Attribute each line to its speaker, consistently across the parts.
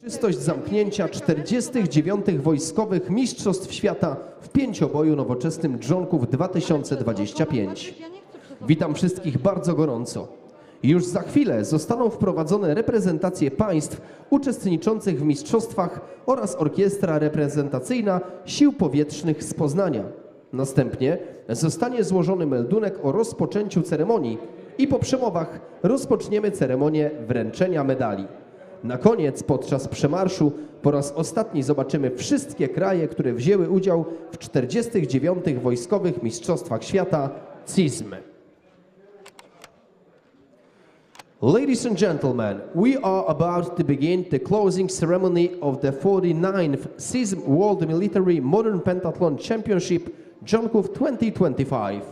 Speaker 1: Uroczystość zamknięcia 49. Wojskowych Mistrzostw Świata w pięcioboju nowoczesnym dżonków 2025. Witam wszystkich bardzo gorąco. Już za chwilę zostaną wprowadzone reprezentacje państw uczestniczących w mistrzostwach oraz orkiestra reprezentacyjna Sił Powietrznych z Poznania. Następnie zostanie złożony meldunek o rozpoczęciu ceremonii i po przemowach rozpoczniemy ceremonię wręczenia medali. Na koniec, podczas przemarszu, po raz ostatni zobaczymy wszystkie kraje, które wzięły udział w 49. Wojskowych Mistrzostwach Świata CISM. Ladies and gentlemen, we are about to begin the closing ceremony of the 49th CISM World Military Modern Pentathlon Championship Dżonków 2025.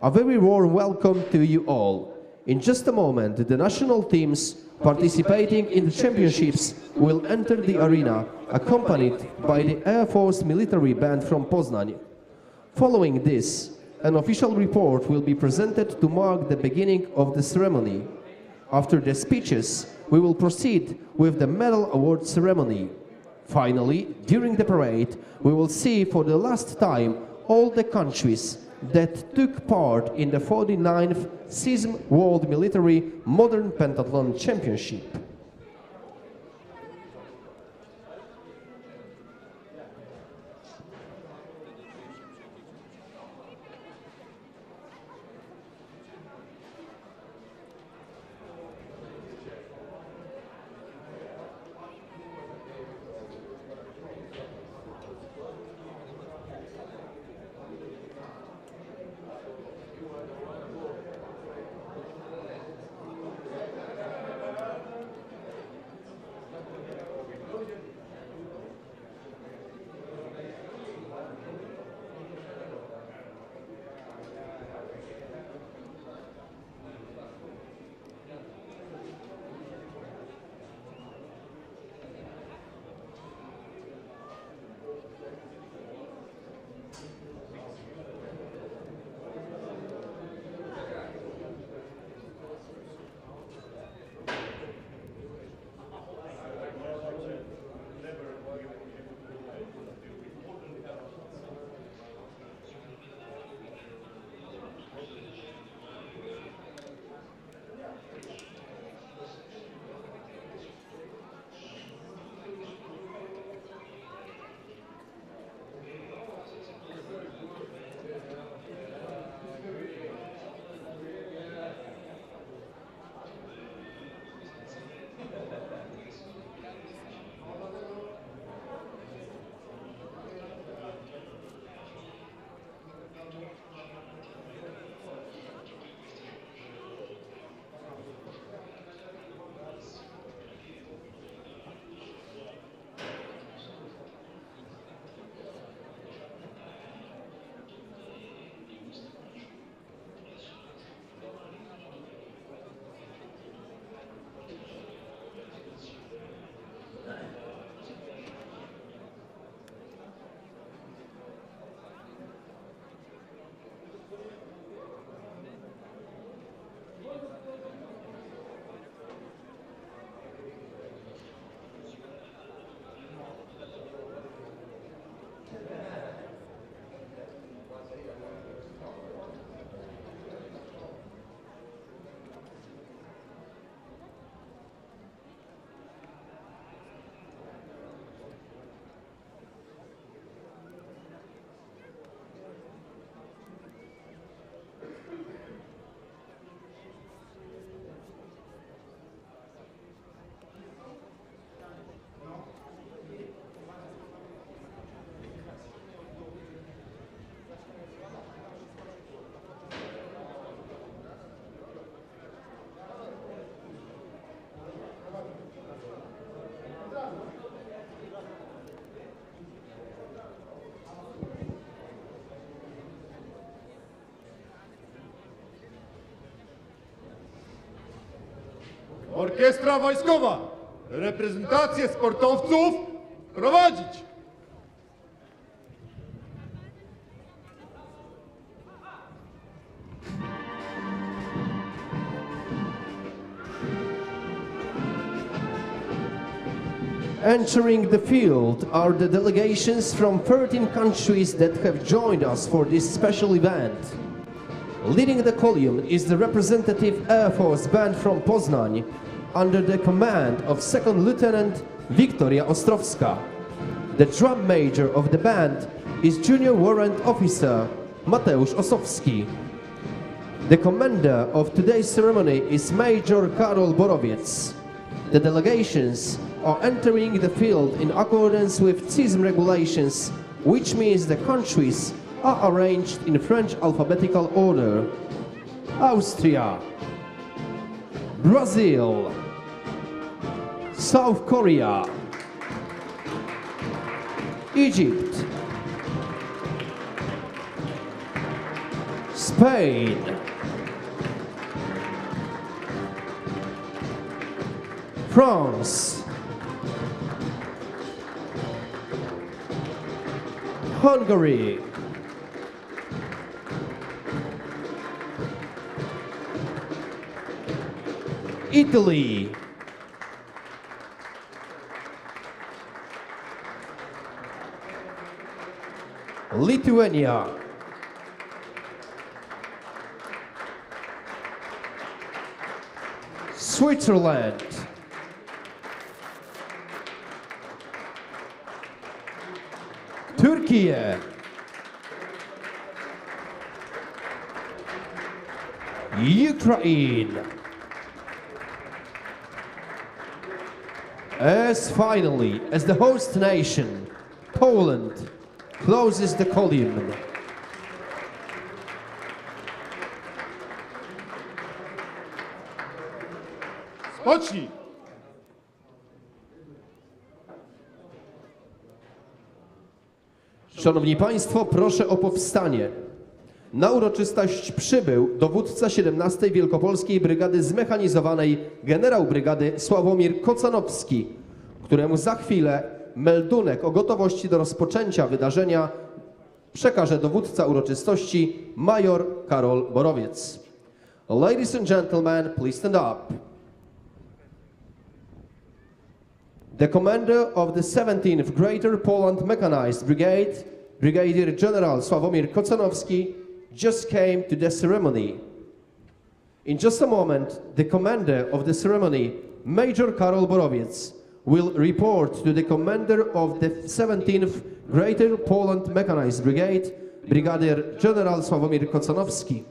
Speaker 1: A very warm welcome to you all. In just a moment, the national teams participating in the championships will enter the arena, accompanied by the Air Force Military Band from Poznań. Following this, an official report will be presented to mark the beginning of the ceremony. After the speeches, we will proceed with the medal award ceremony. Finally, during the parade, we will see for the last time all the countries that took part in the 49th CISM World Military Modern Pentathlon Championship.
Speaker 2: Orkiestra Wojskowa, reprezentację sportowców prowadzić.
Speaker 1: Entering the field are the delegations from 13 countries that have joined us for this special event. Leading the column is the representative Air Force band from Poznań under the command of 2nd Lieutenant Wiktoria Ostrowska. The drum major of the band is Junior Warrant Officer Mateusz Osowski. The commander of today's ceremony is Major Karol Borowiec. The delegations are entering the field in accordance with CISM regulations, which means the countries are arranged in French alphabetical order. Austria, Brazil, South Korea, Egypt, Spain, France, Hungary, Italy, Lithuania, Switzerland, Turkey, Ukraine, as finally, as the host nation, Poland closes the column.
Speaker 2: Spocznij!
Speaker 1: Szanowni Państwo, proszę o powstanie. Na uroczystość przybył dowódca 17. Wielkopolskiej Brygady Zmechanizowanej generał brygady Sławomir Kocanowski, któremu za chwilę meldunek o gotowości do rozpoczęcia wydarzenia przekaże dowódca uroczystości major Karol Borowiec. Ladies and gentlemen, please stand up. The commander of the 17th Greater Poland Mechanized Brigade, Brigadier General Sławomir Kocanowski, just came to the ceremony. In just a moment, the commander of the ceremony, Major Karol Borowiec, will report to the commander of the 17th Greater Poland Mechanized Brigade, Brigadier General Sławomir Kocanowski.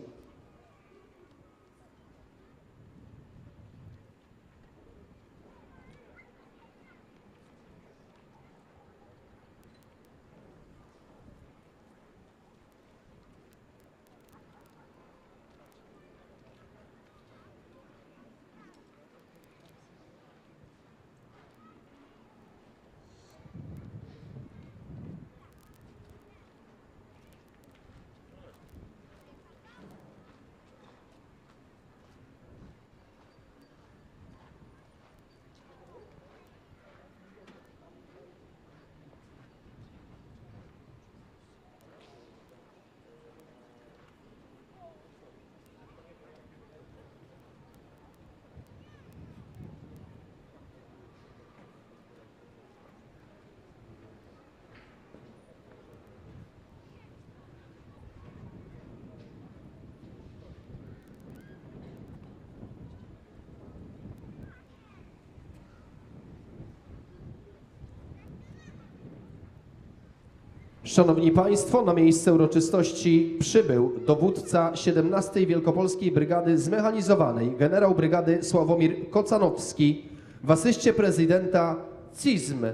Speaker 1: Szanowni Państwo, na miejsce uroczystości przybył dowódca 17. Wielkopolskiej Brygady Zmechanizowanej, generał brygady Sławomir Kocanowski, w asyście prezydenta CISM,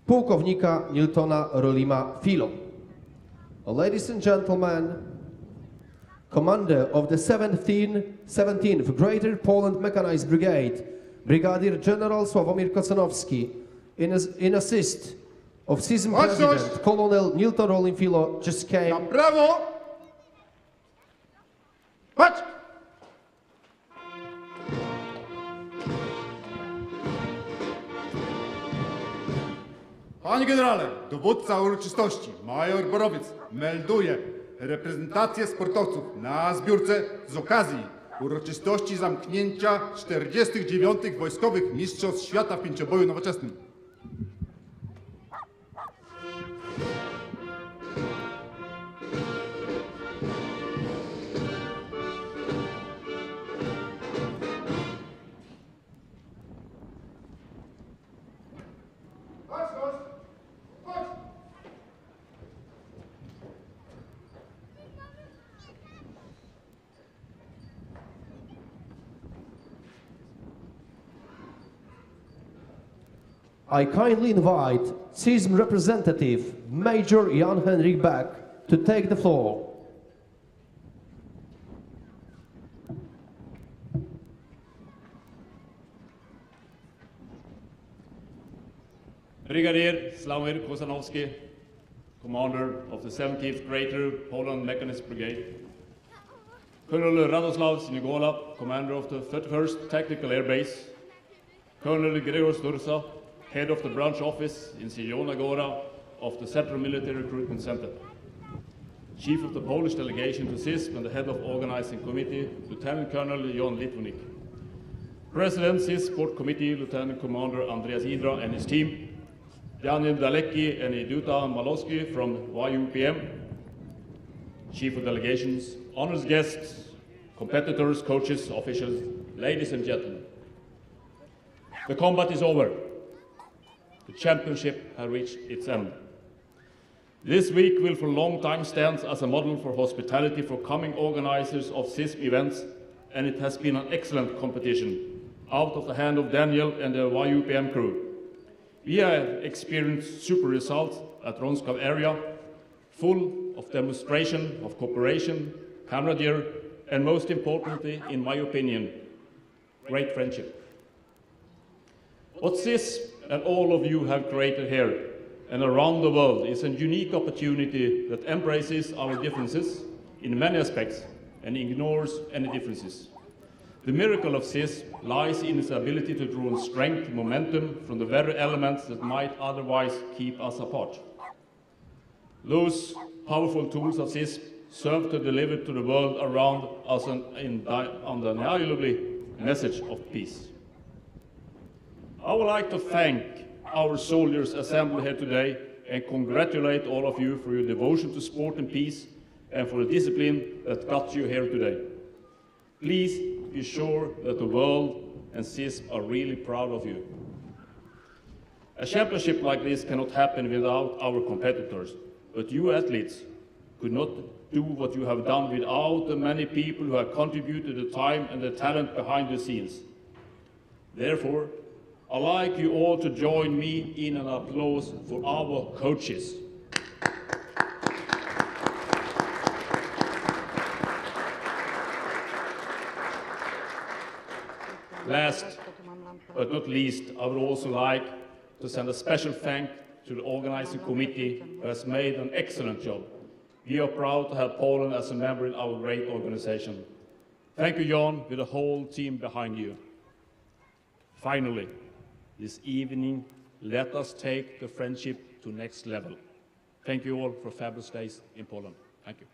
Speaker 1: pułkownika Niltona Rolima Filo. Ladies and gentlemen, commander of the 17th Greater Poland Mechanized Brigade, Brigadier General Sławomir Kocanowski, in assist of CISM President Colonel Nilton Rolim Filo just came.
Speaker 2: Na prawo! Patrz! Panie generale, dowódca uroczystości, major Borowiec, melduje reprezentację sportowców na zbiórce z okazji uroczystości zamknięcia 49. Wojskowych Mistrzostw Świata w pięcioboju nowoczesnym.
Speaker 1: I kindly invite CISM representative Major Jan-Henrik Back to take the floor.
Speaker 3: Brigadier Slavomir Kosanovsky, commander of the 17th Greater Poland Mechanist Brigade. Colonel Radoslav Sinigola, commander of the 31st Tactical Air Base. Colonel Gregor Sturza, head of the branch office in Zielona Góra of the Central Military Recruitment Center. Chief of the Polish delegation to CISM and the head of organizing committee, Lieutenant Colonel Jon Litvunik. President CISM Sport Committee, Lieutenant Commander Andreas Idra and his team. Daniel Dalecki and Eduta Malowski from YUPM. Chief of delegations, honors guests, competitors, coaches, officials, ladies and gentlemen. The combat is over. The championship has reached its end. This week will for a long time stand as a model for hospitality for coming organizers of CISM events, and it has been an excellent competition out of the hand of Daniel and the YUPM crew. We have experienced super results at Ronskav area, full of demonstration of cooperation, camaraderie, and most importantly, in my opinion, great friendship. What CISM and all of you have created here and around the world is a unique opportunity that embraces our differences in many aspects and ignores any differences. The miracle of CISM lies in its ability to draw on strength and momentum from the very elements that might otherwise keep us apart. Those powerful tools of CISM serve to deliver to the world around us an undeniable message of peace. I would like to thank our soldiers assembled here today and congratulate all of you for your devotion to sport and peace and for the discipline that got you here today. Please be sure that the world and CISM are really proud of you. A championship like this cannot happen without our competitors, but you athletes could not do what you have done without the many people who have contributed the time and the talent behind the scenes. Therefore, I'd like you all to join me in an applause for our coaches. Last but not least, I would also like to send a special thanks to the organizing committee who has made an excellent job. We are proud to have Poland as a member in our great organization. Thank you, Jon, with the whole team behind you. Finally, this evening, let us take the friendship to next level. Thank you all for fabulous days in Poland. Thank you.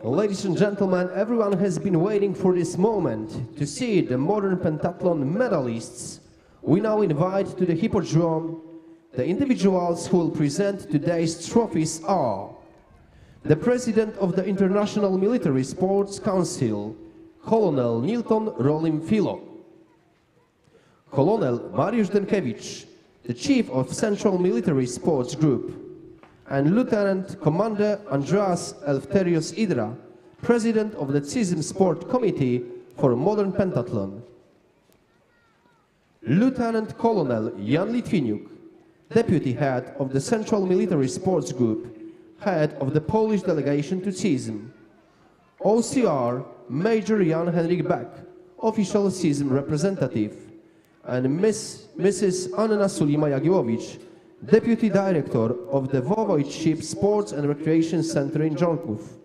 Speaker 1: Ladies and gentlemen, everyone has been waiting for this moment to see the modern pentathlon medalists. We now invite to the hippodrome the individuals who will present today's trophies are the President of the International Military Sports Council, Colonel Nilton Rolim Filo, Colonel Mariusz Denkevich, the Chief of Central Military Sports Group, and Lieutenant Commander Andreas Eleftherios Idra, President of the CISM Sport Committee for Modern Pentathlon. Lieutenant Colonel Jan Litvinuk, Deputy Head of the Central Military Sports Group, Head of the Polish Delegation to CISM. OCR Major Jan-Henrik Back, Official CISM Representative, and Mrs. Anna Sulima Jagiłowicz, Deputy Director of the Wojciech Sports and Recreation Center in Jonków.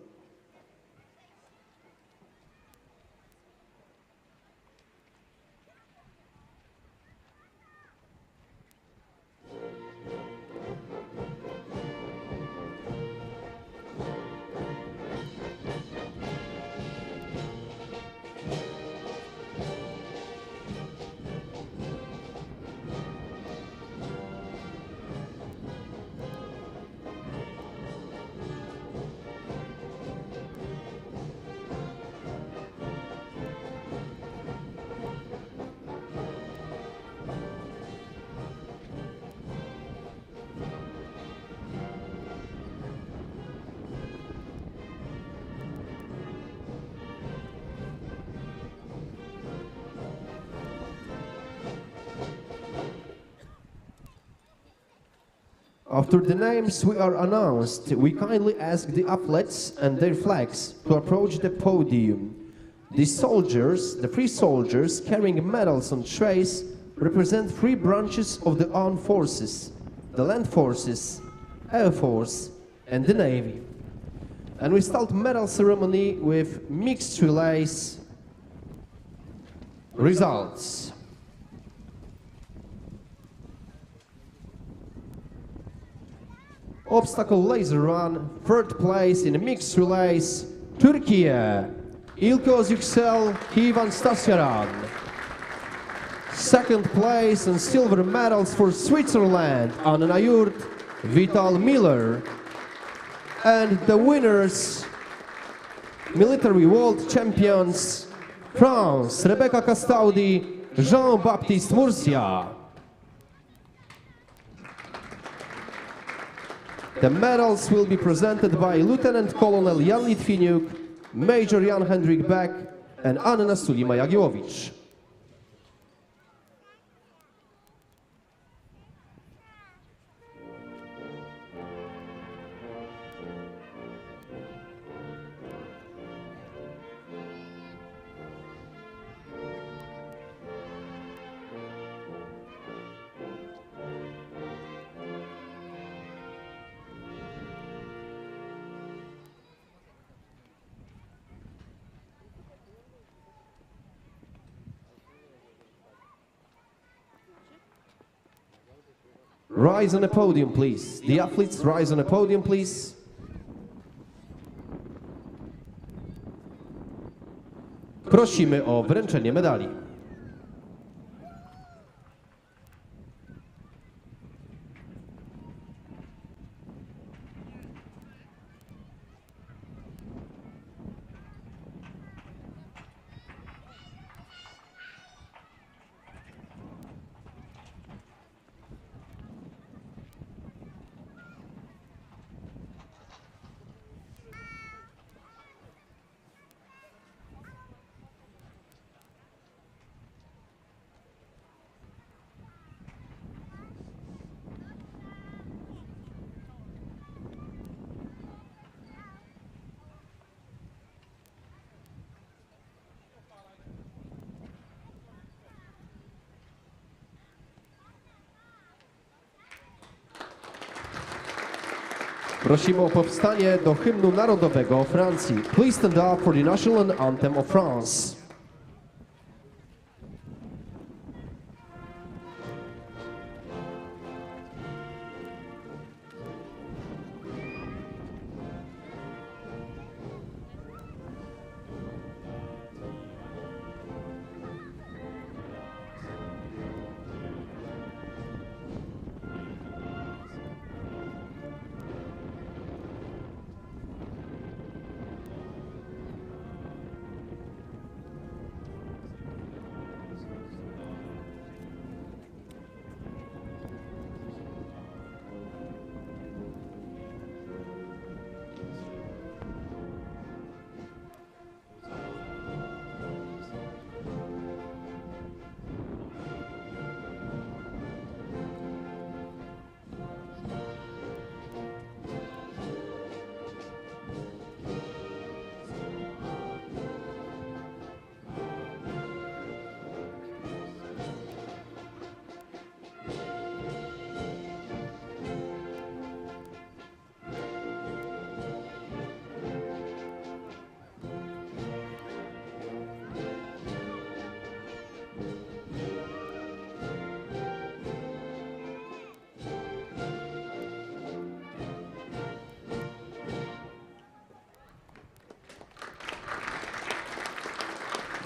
Speaker 1: After the names we are announced, we kindly ask the athletes and their flags to approach the podium. The three soldiers carrying medals on trays represent three branches of the armed forces: the land forces, air force, and the navy. And we start medal ceremony with mixed relays results. Obstacle laser run, third place in mixed relays, Turkey, İlkoz Yüksel, Ivan Stasyaran. Second place and silver medals for Switzerland, Anna Nayurt, Vital Miller. And the winners, military world champions, France, Rebecca Castaudi, Jean-Baptiste Murcia. The medals will be presented by Lieutenant Colonel Jan Litwiniuk, Major Jan Hendrik Beck, and Anna Sulima Jagiłowicz. Rise on the podium, please. The athletes, rise on the podium, please. Prosimy o wręczenie medali. Prosimy o powstanie do hymnu narodowego Francji. Please stand up for the national anthem of France.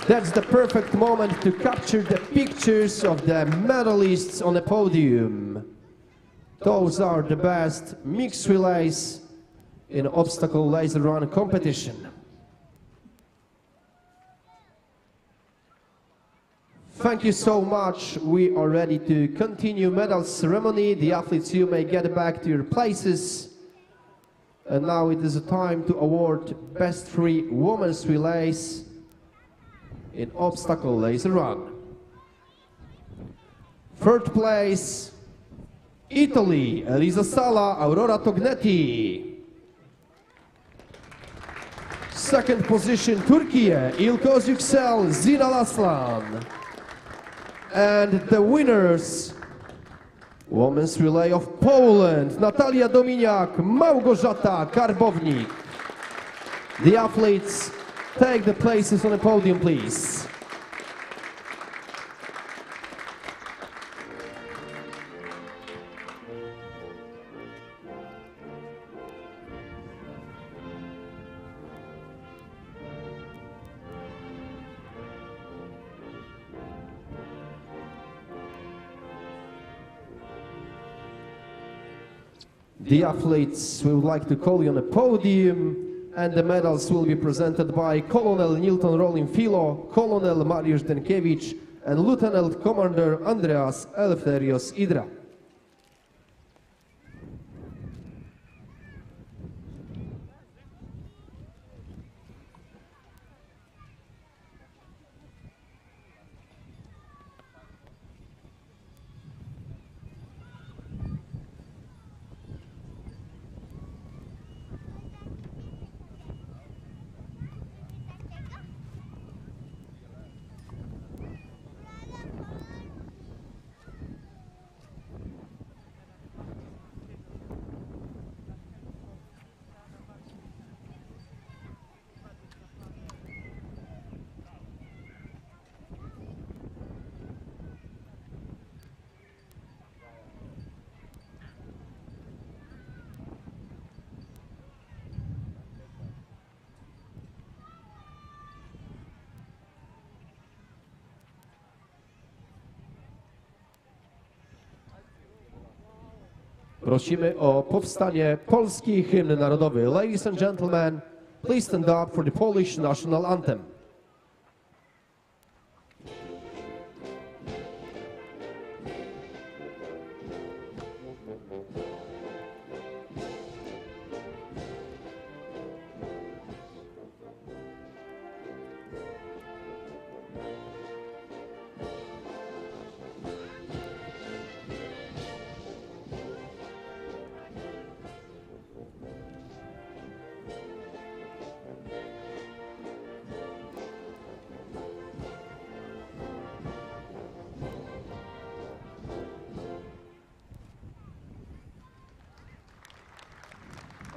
Speaker 1: That's the perfect moment to capture the pictures of the medalists on the podium. Those are the best mixed relays in obstacle laser run competition. Thank you so much. We are ready to continue medal ceremony. The athletes, you may get back to your places. And now it is a time to award best three women's relays in obstacle laser run. Third place, Italy, Elisa Sala, Aurora Tognetti. Second position, Turkey, İlkoz Yüksel, Zinal Aslan. And the winners, women's relay of Poland, Natalia Dominiak, Małgorzata Karbownik. The athletes take the places on the podium, please. The athletes we would like to call you on the podium, and the medals will be presented by Colonel Nilton Rolin Filo, Colonel Mariusz Denkiewicz, and Lieutenant Commander Andreas Eleftherios Idra. Prosimy o powstanie polski hymn narodowy. Ladies and gentlemen, please stand up for the Polish national anthem.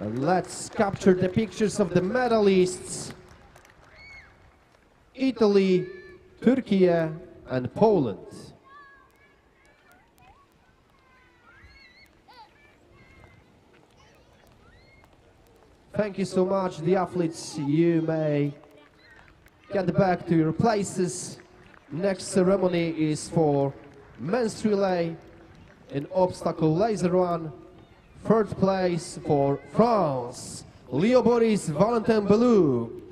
Speaker 1: And let's capture the pictures of the medalists. Italy, Turkey, and Poland. Thank you so much, the athletes. You may get back to your places. Next ceremony is for men's relay in obstacle laser run. Third place for France, Leo Boris Valentin Belou.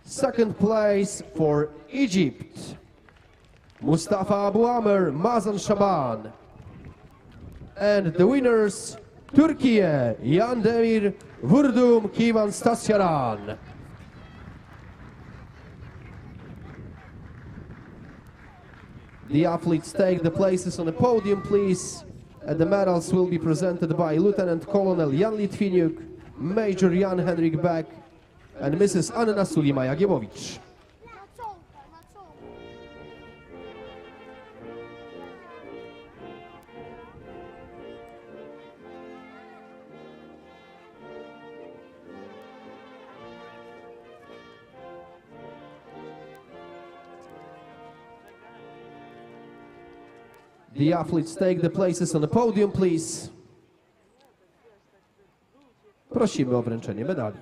Speaker 1: Second place for Egypt, Mustafa Abu Amr, Mazan Shaban. And the winners, Turkey, Yandemir Vurdum Kivan Stasyaran. The athletes take the places on the podium, please. And the medals will be presented by Lieutenant Colonel Jan Litwiniuk, Major Jan Henrik Beck, and Mrs. Anna Sulima Jagiewowicz. The athletes take the places on the podium, please. Prosimy o wręczenie medali.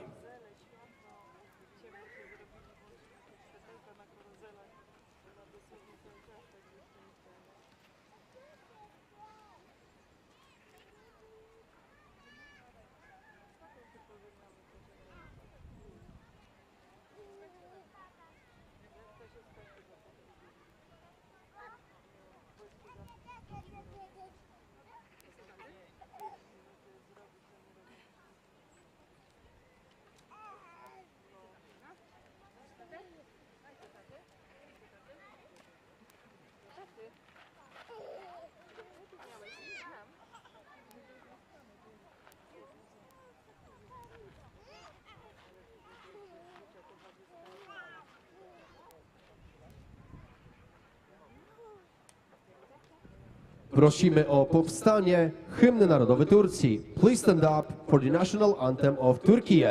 Speaker 1: Prosimy o powstanie hymny narodowy Turcji. Please stand up for the national anthem of Turkey.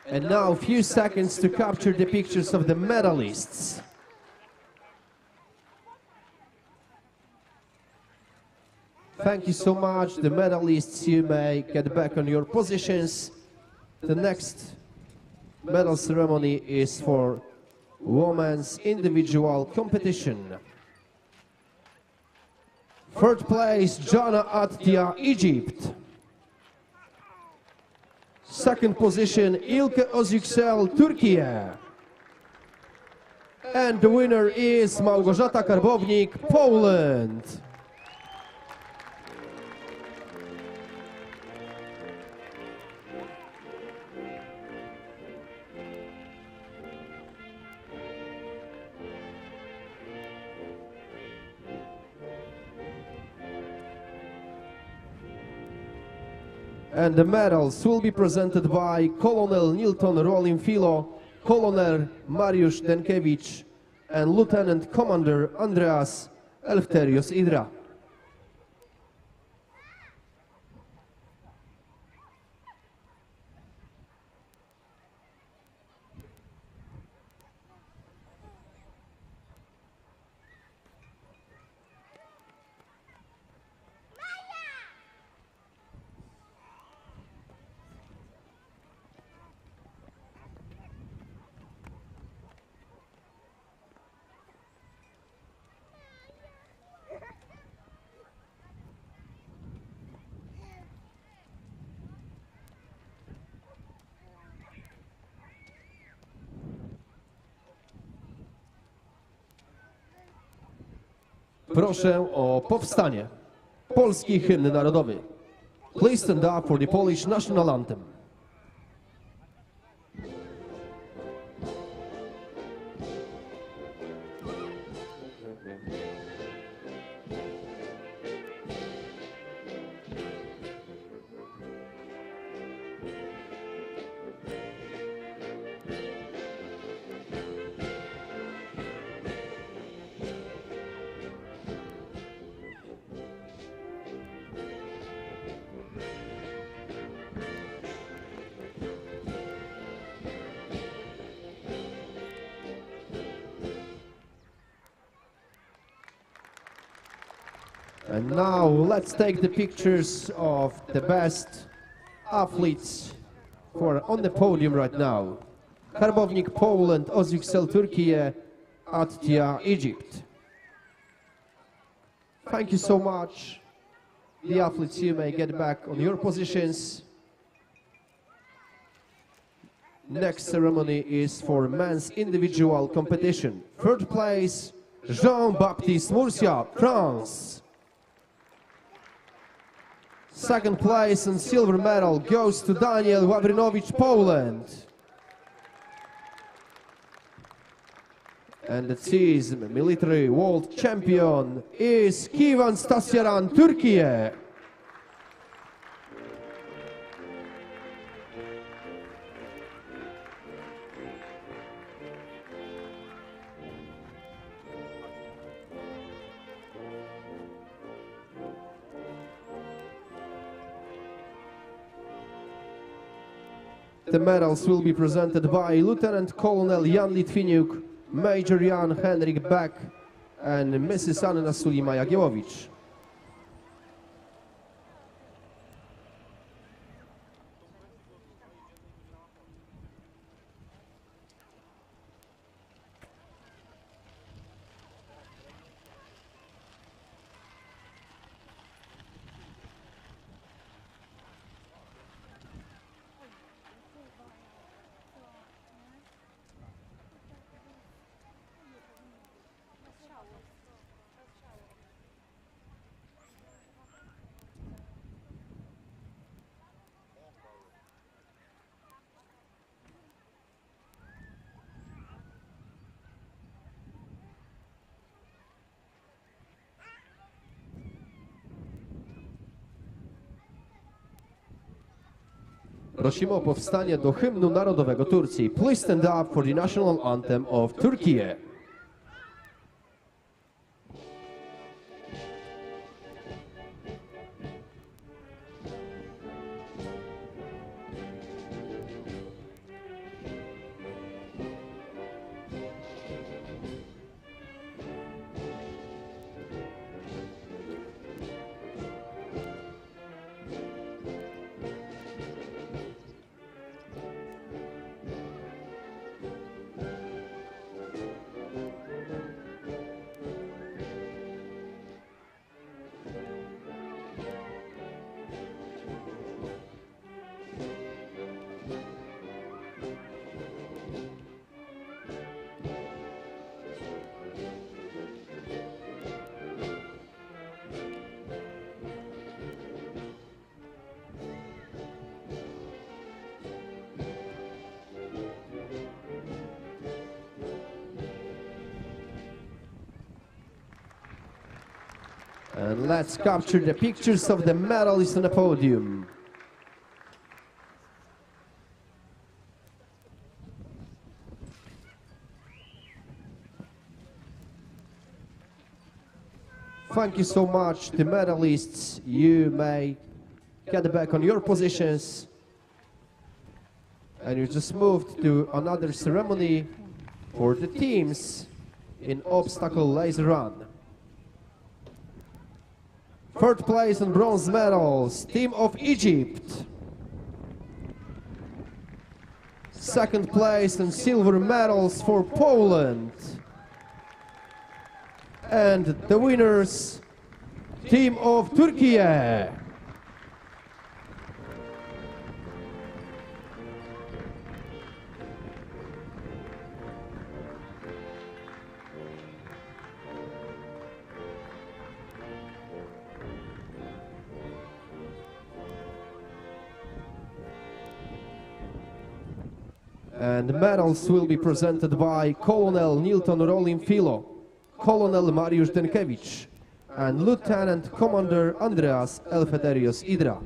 Speaker 1: And now a few seconds to capture the pictures of the medalists. Thank you so much. The medalists, you may get back on your positions. The next medal ceremony is for women's individual competition. Third place, Jana Attia, Egypt. Second position, Ilke Özüksel, Turkey. And the winner is Małgorzata Karbownik, Poland. And the medals will be presented by Colonel Nilton Rolin Filo, Colonel Mariusz Denkiewicz, and Lieutenant Commander Andreas Eleftherios Idra. Proszę o powstanie. Polski hymn narodowy. Please stand up for the Polish national anthem. And now let's take the pictures of the best athletes who are on the podium right now. Karbownik, Poland, Özüksel, Turkey, Attia, Egypt. Thank you so much. The athletes, you may get back on your positions. Next ceremony is for men's individual competition. Third place, Jean-Baptiste Murcia, France. Second place and silver medal goes to Daniel Wawrynowicz, Poland. And the CISM military world champion is Kivan Stasyaran, Turkey. The medals will be presented by Lieutenant Colonel Jan Litwiniuk, Major Jan Henrik Beck and Mrs. Anna Sulima Jagiełowicz. Prosimy o powstanie do hymnu narodowego Turcji. Please stand up for the national anthem of Turkey. And let's capture the pictures of the medalists on the podium. Thank you so much, the medalists. You may get back on your positions. And you just moved to another ceremony for the teams in obstacle laser run. Third place and bronze medals, Team of Egypt. Second place and silver medals for Poland. And the winners, Team of Turkey. And medals will be presented by Colonel Nilton Rolin Filo, Colonel Mariusz Denkewicz, and Lieutenant Commander Andreas Elfetherios Idra.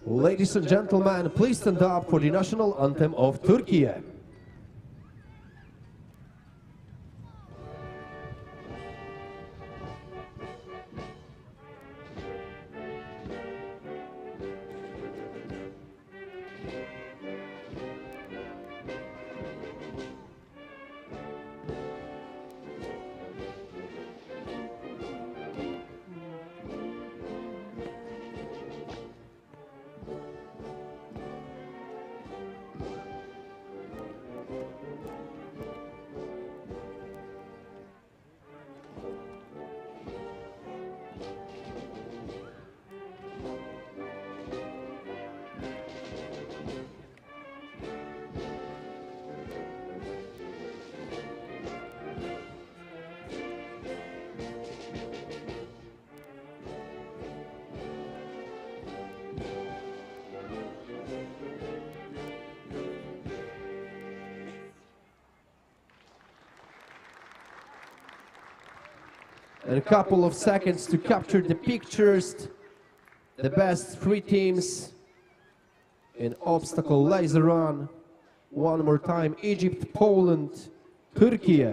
Speaker 1: Ladies and gentlemen, please stand up for the national anthem of Turkey. And a couple of seconds to capture the pictures. The best three teams in obstacle laser run. One more time, Egypt, Poland, Turkey.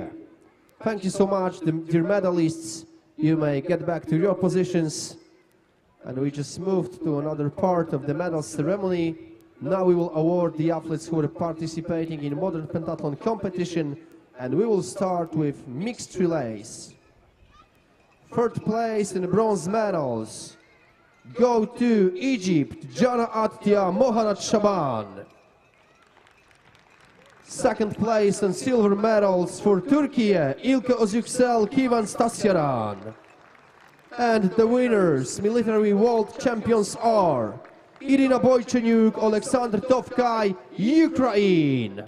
Speaker 1: Thank you so much, dear medalists. You may get back to your positions. And we just moved to another part of the medal ceremony. Now we will award the athletes who are participating in modern pentathlon competition. And we will start with mixed relays. Third place in bronze medals go to Egypt, Jana Attia, Mohanad Shaban. Second place in silver medals for Turkey, Ilke Özüksel, Kivan Stasyaran. And the winners, military world champions are Irina Boychenyuk, Alexander Tovkai, Ukraine.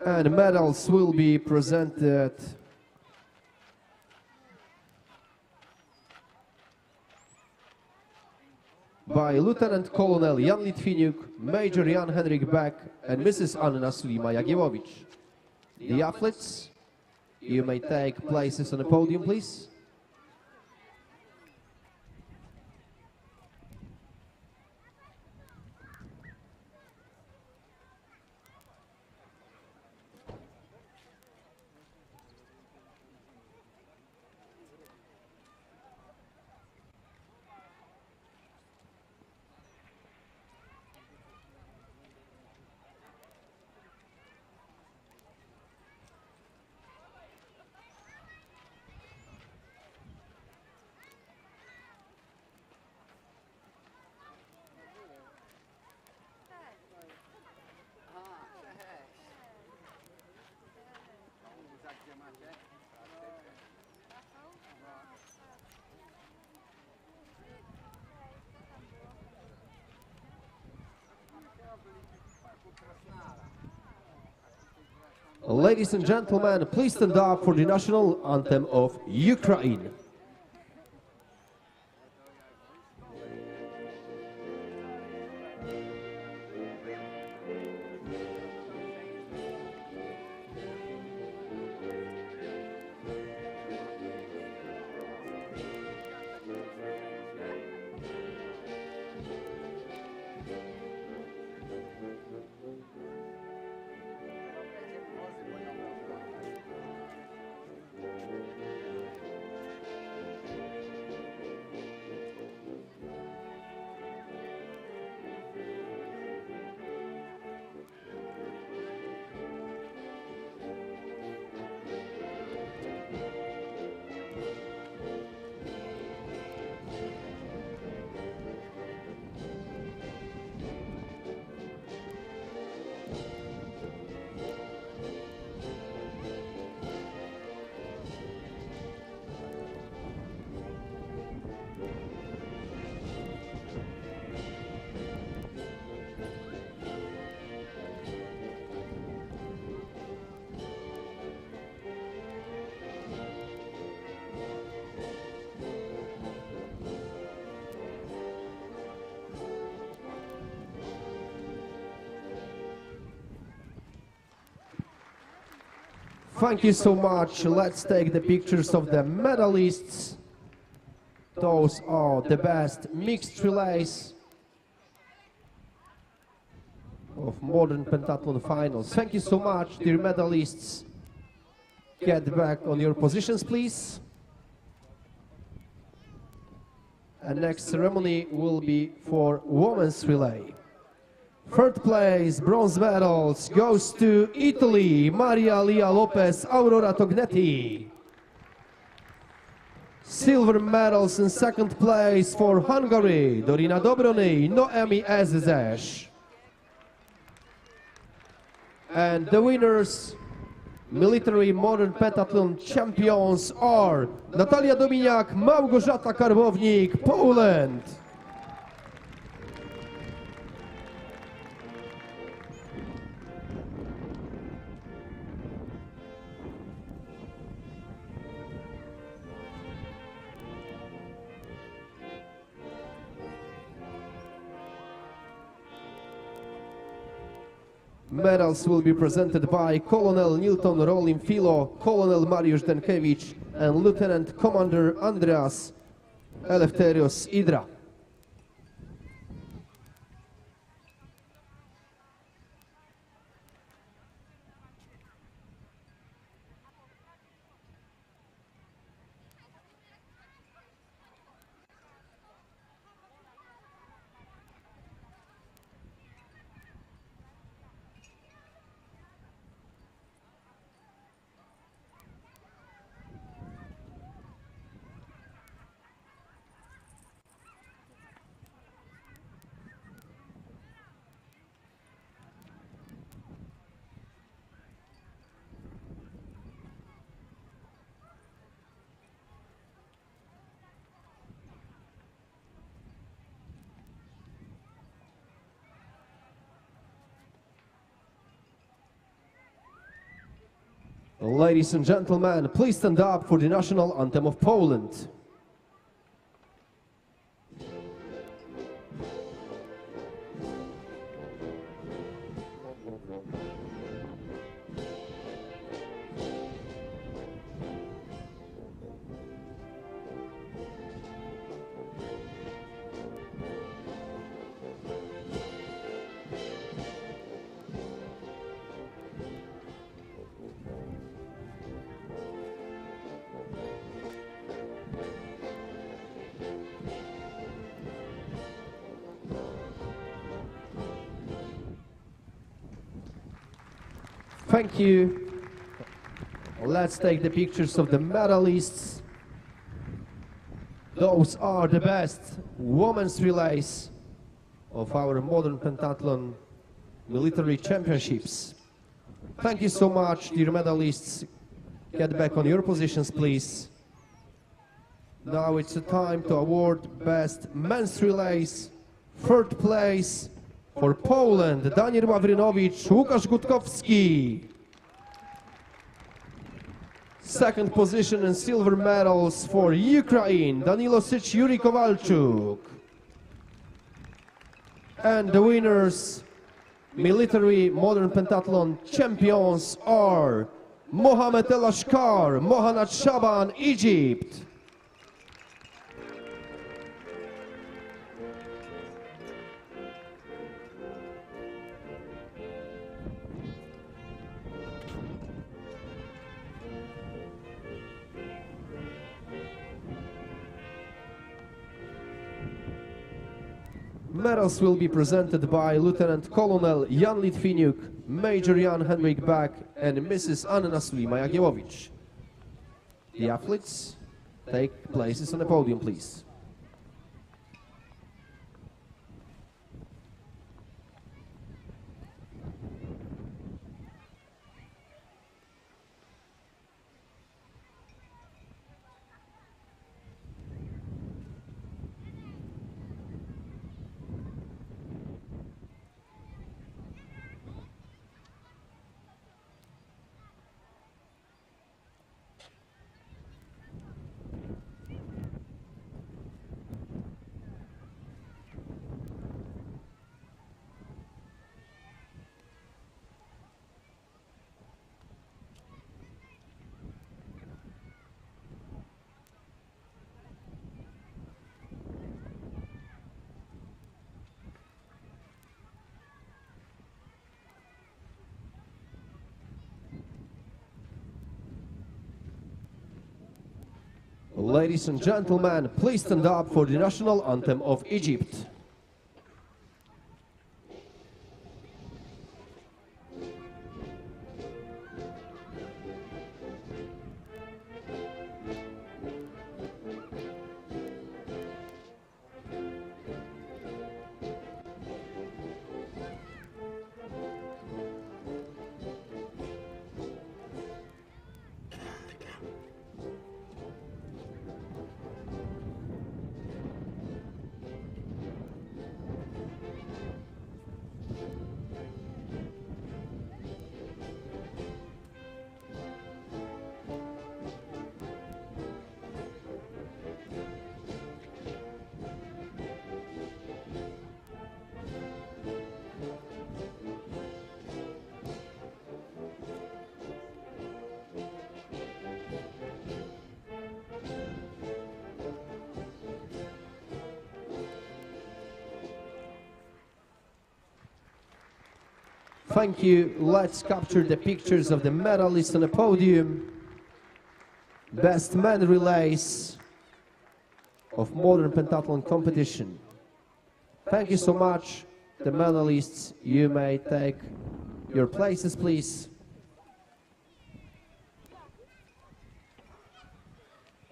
Speaker 1: And medals will be presented by Lieutenant Colonel Jan Litwiniuk, Major Jan Henrik Beck, and Mrs. Anna Sulima Jagiewowicz. The athletes, you may take places on the podium, please. Ladies and gentlemen, please stand up for the national anthem of Ukraine. Thank you so much. Let's take the pictures of the medalists. Those are the best mixed relays of modern pentathlon finals. Thank you so much, dear medalists. Get back on your positions, please. And next ceremony will be for women's relay. Third place, bronze medals, goes to Italy, Maria Lia Lopez, Aurora Tognetti. Silver medals in second place for Hungary, Dorina Dobrony, Noemi Ezezes. And the winners, military modern pentathlon champions are Natalia Dominiak, Małgorzata Karbownik, Poland. Medals will be presented by Colonel Nilton Rolim Filo, Colonel Mariusz Denkevich, and Lieutenant Commander Andreas Eleftherios Idra. Ladies and gentlemen, please stand up for the national anthem of Poland. Thank you. Let's take the pictures of the medalists. Those are the best women's relays of our modern pentathlon military championships. Thank you so much, dear medalists. Get back on your positions, please. Now it's the time to award best men's relays. Third place for Poland, Daniel Ławrynowicz, Łukasz Gutkowski. Second position and silver medals for Ukraine, Danilo Syć, Yuri Kowalczuk. And the winners, military modern pentathlon champions are Mohamed El Ashkar, Mohanad Shaban, Egypt. Medals will be presented by Lieutenant Colonel Jan Litwiniuk, Major Jan Henrik Bak, and Mrs. Anna Sulima Jagiełowicz. The athletes take places on the podium, please. Ladies and gentlemen, please stand up for the national anthem of Egypt. Thank you. Let's capture the pictures of the medalists on the podium. Best men relays of modern pentathlon competition. Thank you so much. The medalists, you may take your places, please.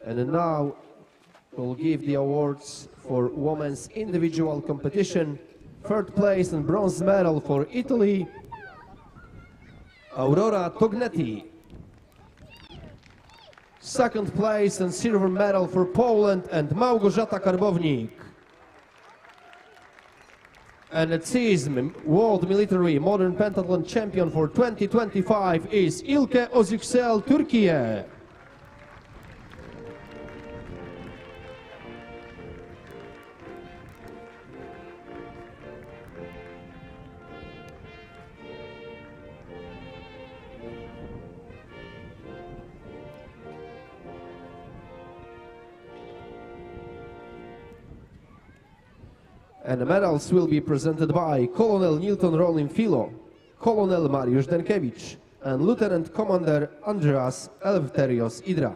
Speaker 1: And now we'll give the awards for women's individual competition. Third place and bronze medal for Italy, Aurora Tognetti. Second place and silver medal for Poland and Małgorzata Karbownik. And the CISM World Military Modern Pentathlon Champion for 2025 is Ilke Özüksel, Turkey. And the medals will be presented by Colonel Nilton Rolin Filo, Colonel Mariusz Denkiewicz, and Lieutenant Commander Andreas Eleftherios Idra.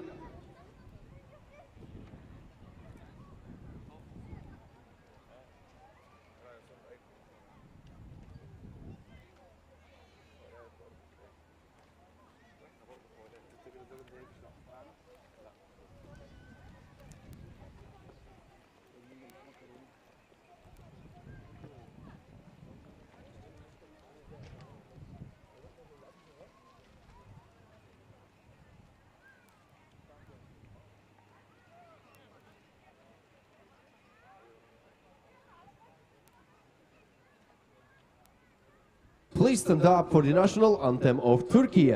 Speaker 1: Please stand up for the national anthem of Turkey.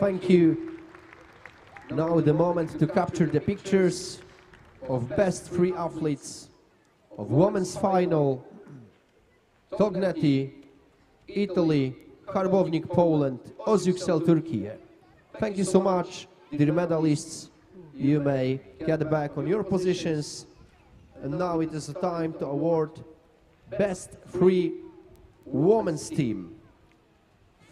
Speaker 1: Thank you. Now the moment to capture the pictures of best three athletes of women's final. Tognetti, Italy, Karbownik, Poland, Özüksel, Turkey. Thank you so much, dear medalists. You may get back on your positions. And now it is the time to award best three women's team.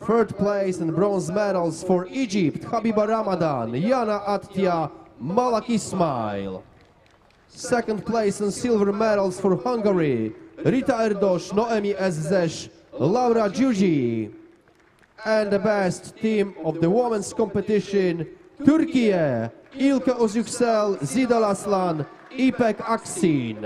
Speaker 1: Third place and bronze medals for Egypt, Habiba Ramadan, Yana Attia, Malak Ismail. Second place and silver medals for Hungary, Rita Erdos, Noemi Ezzes, Laura Giugi. And the best team of the women's competition, Türkiye, İlke Özüksel, Zidal Aslan, İpek Aksin.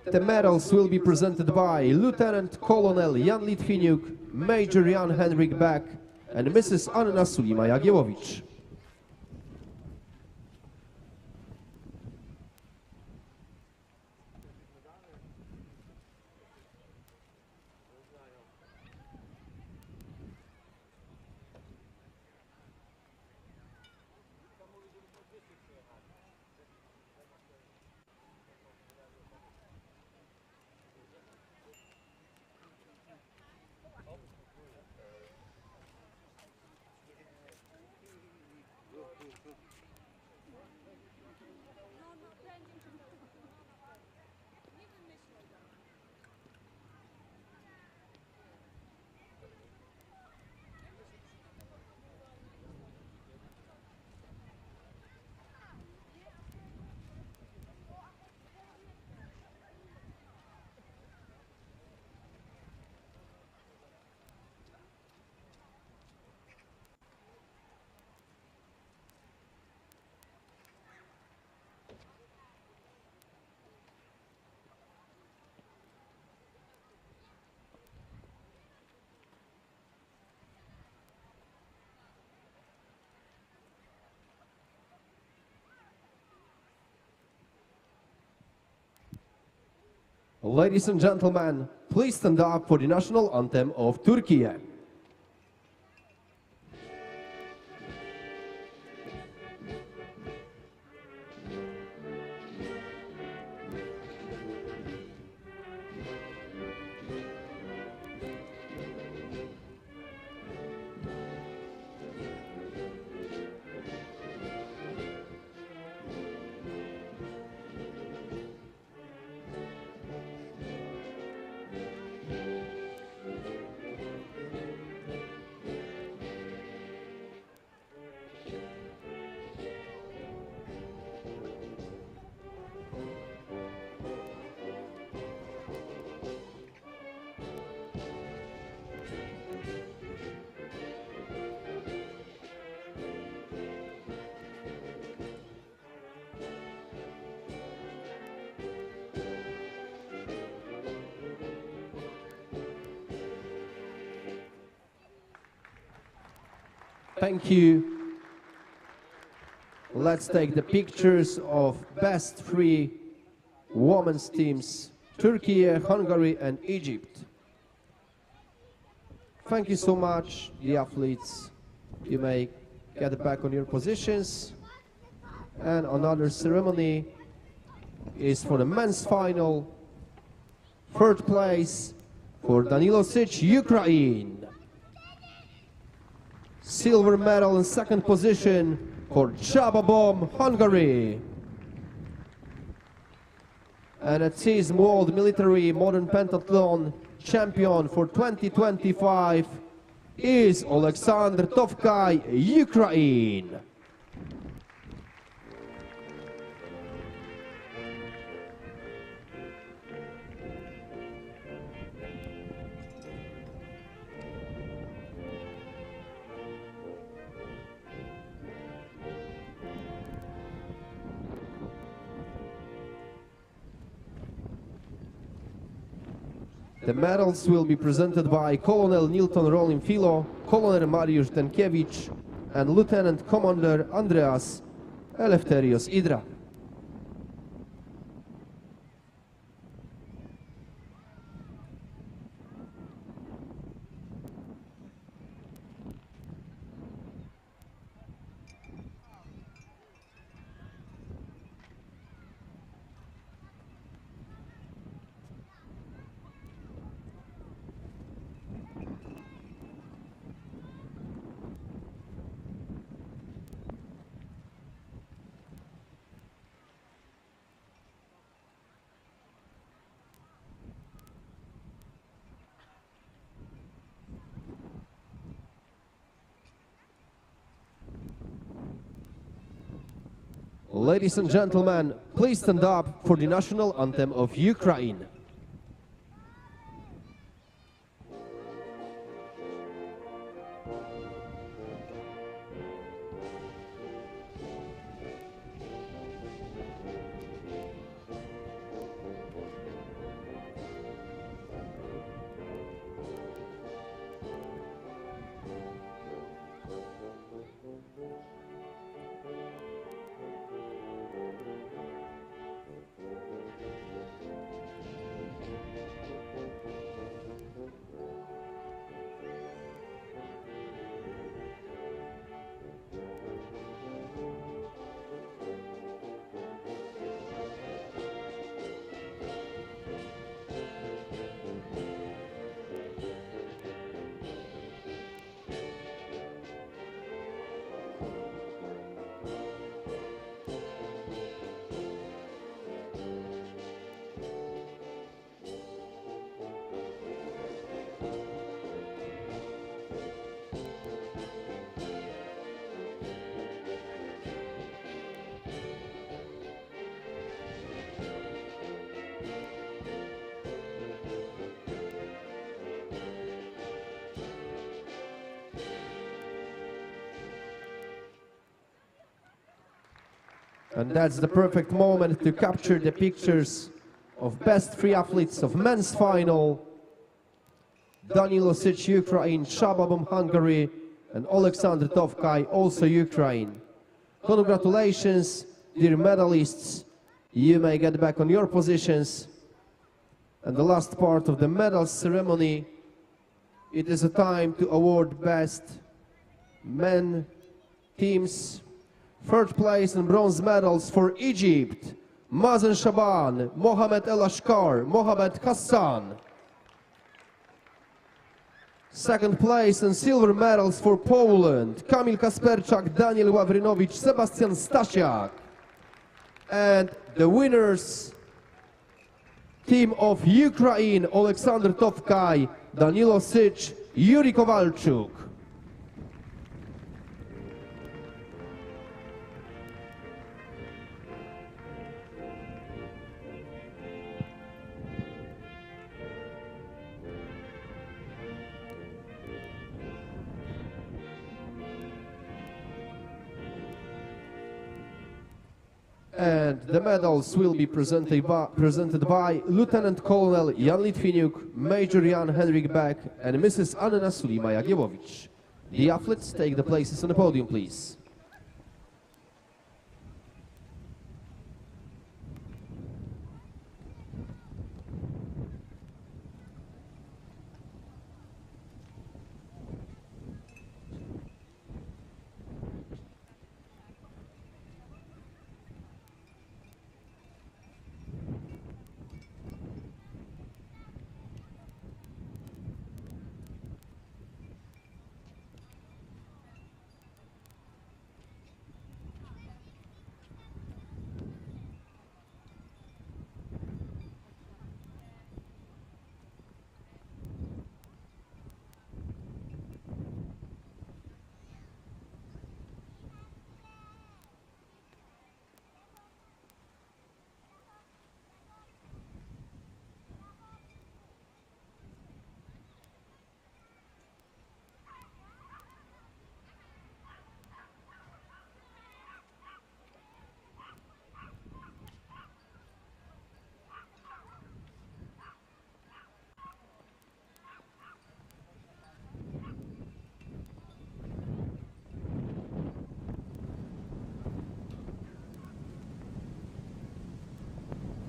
Speaker 1: The medals will be presented by Lieutenant Colonel Jan Litwiniuk, Major Jan Henrik Beck, and Mrs. Anna Sulima Jagielowicz. Ladies and gentlemen, please stand up for the national anthem of Turkey. Thank you. Let's take the pictures of best three women's teams, Turkey, Hungary and Egypt. Thank you so much, the athletes. You may get back on your positions. And another ceremony is for the men's final. Third place for Danilosic, Ukraine. Silver medal in second position for Csaba, Hungary. And a CISM World Military Modern Pentathlon champion for 2025 is Alexander Tovkai, Ukraine. The medals will be presented by Colonel Nilton Rolin Filo, Colonel Mariusz Denkiewicz, and Lieutenant Commander Andreas Eleftherios Idra. Ladies and gentlemen, please stand up for the national anthem of Ukraine. And that's the perfect moment to capture the pictures of best three athletes of men's final. Daniil Osic, Ukraine, Shababom, Hungary, and Alexander Tovkai, also Ukraine. Congratulations, dear medalists. You may get back on your positions. And the last part of the medal ceremony, it is a time to award best men teams. Third place and bronze medals for Egypt, Mazen Shaban, Mohamed El Ashkar, Mohamed Hassan. Second place and silver medals for Poland, Kamil Kasperczak, Daniel Ławrynowicz, Sebastian Stasiak. And the winners, team of Ukraine, Alexander Tovkai, Daniil Osic, Yuri Kowalczuk. And the medals will be presented by Lieutenant Colonel Jan Litwiniuk, Major Jan Henrik Beck, and Mrs. Anna Sulima Jagielowicz. The athletes take the places on the podium, please.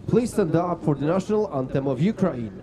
Speaker 1: Please stand up for the national anthem of Ukraine.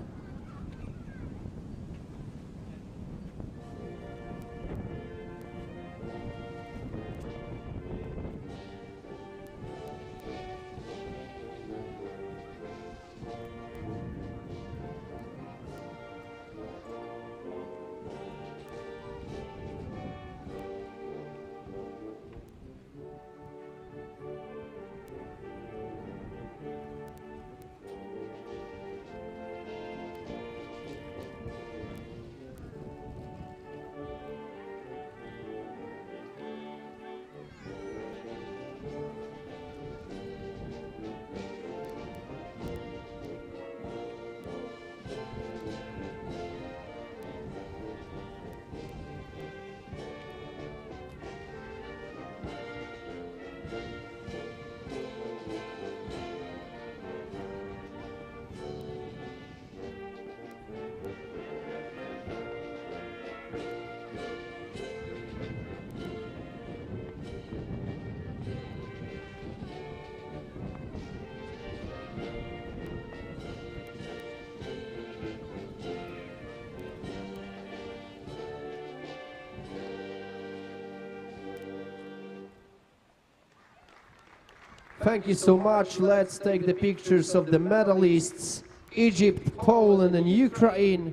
Speaker 1: Thank you so much. Let's take the pictures of the medalists, Egypt, Poland and Ukraine.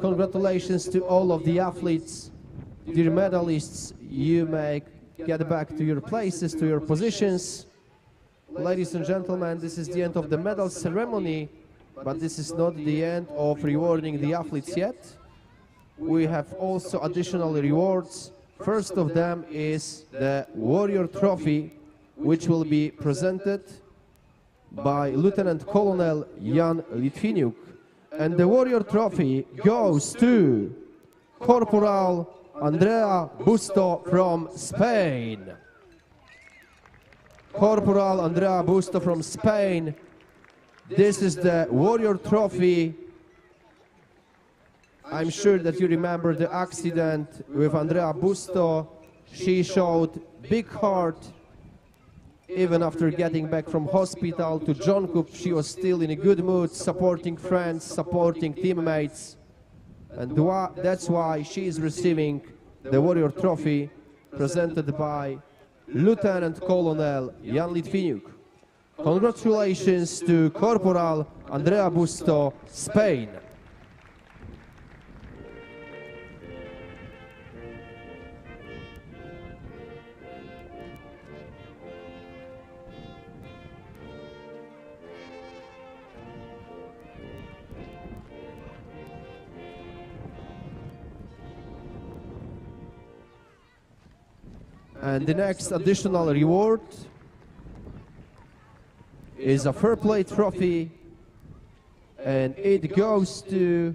Speaker 1: Congratulations to all of the athletes. Dear medalists, you may get back to your places, to your positions. Ladies and gentlemen, this is the end of the medal ceremony, but this is not the end of rewarding the athletes yet. We have also additional rewards. First of them is the Warrior Trophy, which will be presented by Lieutenant Colonel Jan Litvinuk. And the Warrior Trophy goes to Corporal Andrea Busto from Spain. Corporal Andrea Busto from Spain. This is the Warrior Trophy. I'm sure that you remember the accident with Andrea Busto. She showed big heart. Even after getting back from hospital to Jonkup, she was still in a good mood, supporting friends, supporting teammates. And that's why she is receiving the Warrior Trophy presented by Lieutenant Colonel Jan Litvinuk. Congratulations to Corporal Andrea Busto, Spain. And the next additional reward is a Fair Play Trophy, and it goes to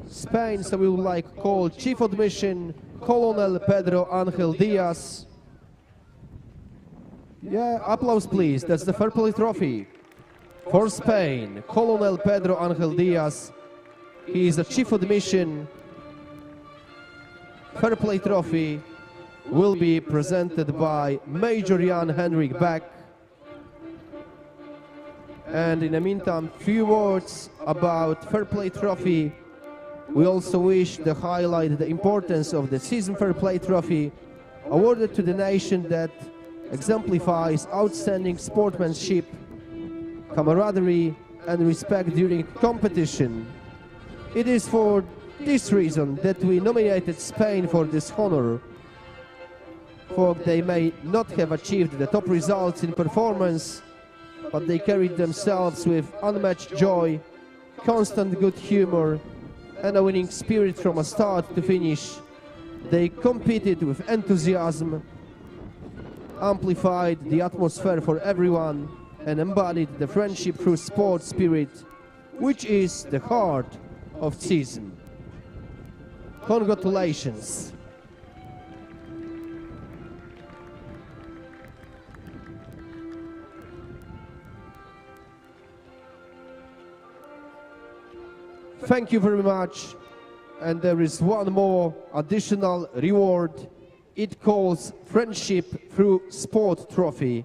Speaker 1: Spain, so we would like to call Chief of Mission Colonel Pedro Angel Diaz. Yeah, applause please, that's the Fair Play Trophy. For Spain, Colonel Pedro Angel Diaz, he is the Chief of Mission. Fair Play Trophy will be presented by Major Jan Henrik Beck. And in the meantime, few words about Fair Play Trophy. We also wish to highlight the importance of the CISM Fair Play Trophy, awarded to the nation that exemplifies outstanding sportsmanship, camaraderie and respect during competition. It is for this reason that we nominated Spain for this honor, for they may not have achieved the top results in performance, but they carried themselves with unmatched joy, constant good humor, and a winning spirit from a start to finish. They competed with enthusiasm, amplified the atmosphere for everyone, and embodied the friendship through sport spirit, which is the heart of CISM. Congratulations. Thank you very much. And there is one more additional reward. It calls Friendship Through Sport Trophy,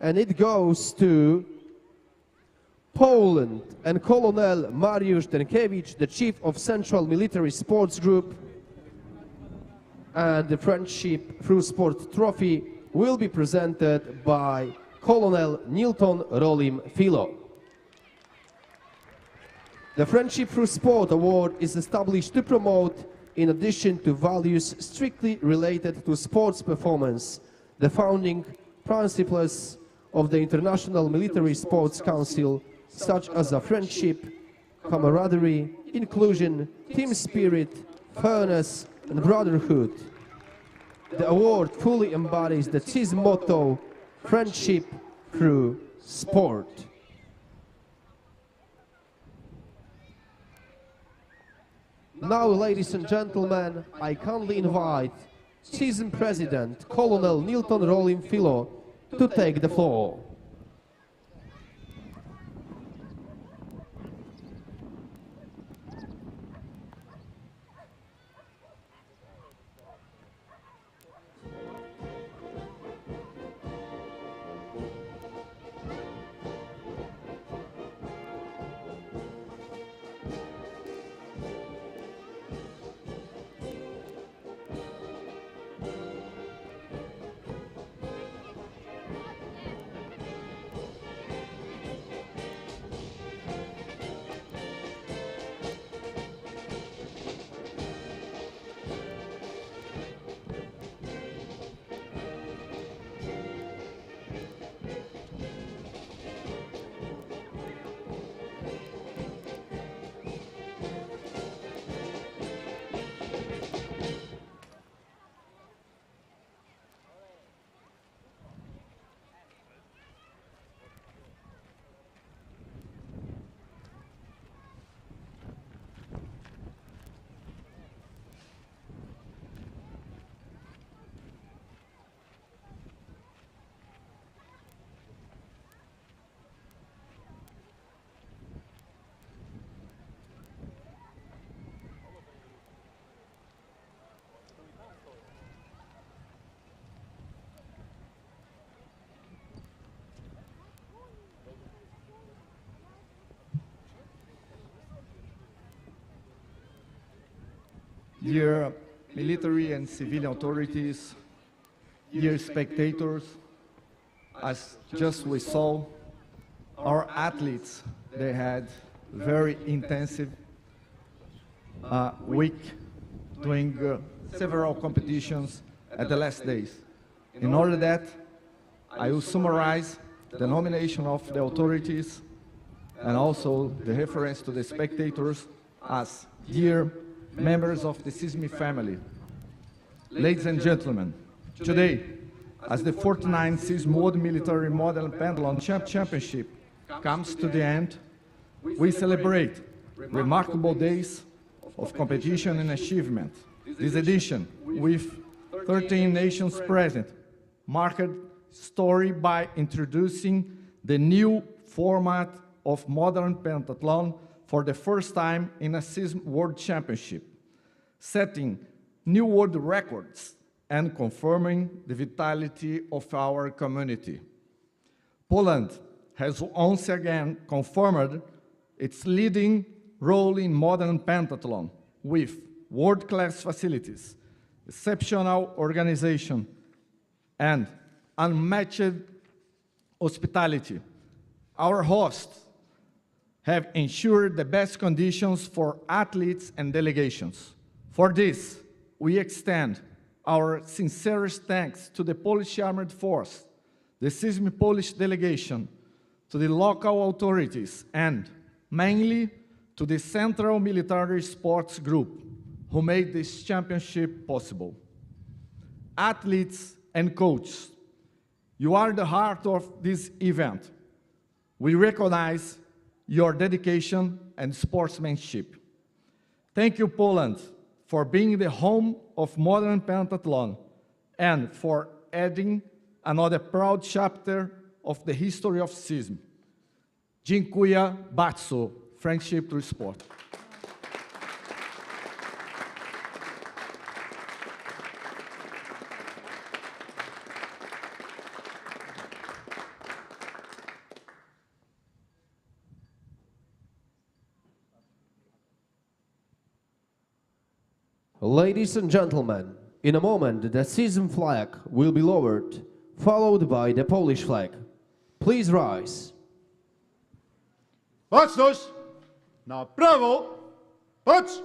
Speaker 1: and it goes to Poland and Colonel Mariusz Denkiewicz, the Chief of Central Military Sports Group. And the Friendship Through Sport Trophy will be presented by Colonel Nilton Rolim Filo. The Friendship Through Sport Award is established to promote, in addition to values strictly related to sports performance, the founding principles of the International Military Sports Council, such as a friendship, camaraderie, inclusion, team spirit, fairness, and brotherhood. The award fully embodies the CISM motto, Friendship Through Sport. Now, ladies and gentlemen, I kindly invite CISM President, Colonel Nilton Rolim Filo, to take the floor.
Speaker 4: dear military and civilian authorities, dear spectators, as just we saw, our athletes, they had very intensive week doing several competitions at the last days. In order that, I will summarize the nomination of the authorities and also the reference to the spectators as dear members of the CISM family. Ladies and gentlemen, today, as the 49th CISM World Military Model Pentathlon Championship comes to the end, we celebrate remarkable days of competition and achievement. This edition, with 13 nations present, marked story by introducing the new format of modern pentathlon for the first time in a CISM World Championship, setting new world records and confirming the vitality of our community. Poland has once again confirmed its leading role in modern pentathlon with world-class facilities, exceptional organization, and unmatched hospitality. Our hosts have ensured the best conditions for athletes and delegations. For this, we extend our sincerest thanks to the Polish Armed Force, the CISM Polish delegation, to the local authorities, and mainly to the Central Military Sports Group, who made this championship possible. Athletes and coaches, you are the heart of this event. We recognize your dedication and sportsmanship. Thank you, Poland, for being the home of modern pentathlon and for adding another proud chapter of the history of CISM. Dziękuję bardzo. Friendship through sport.
Speaker 1: Ladies and gentlemen, in a moment the CISM flag will be lowered, followed by the Polish flag. Please rise.
Speaker 2: Baczność! Na prawo! Patrz!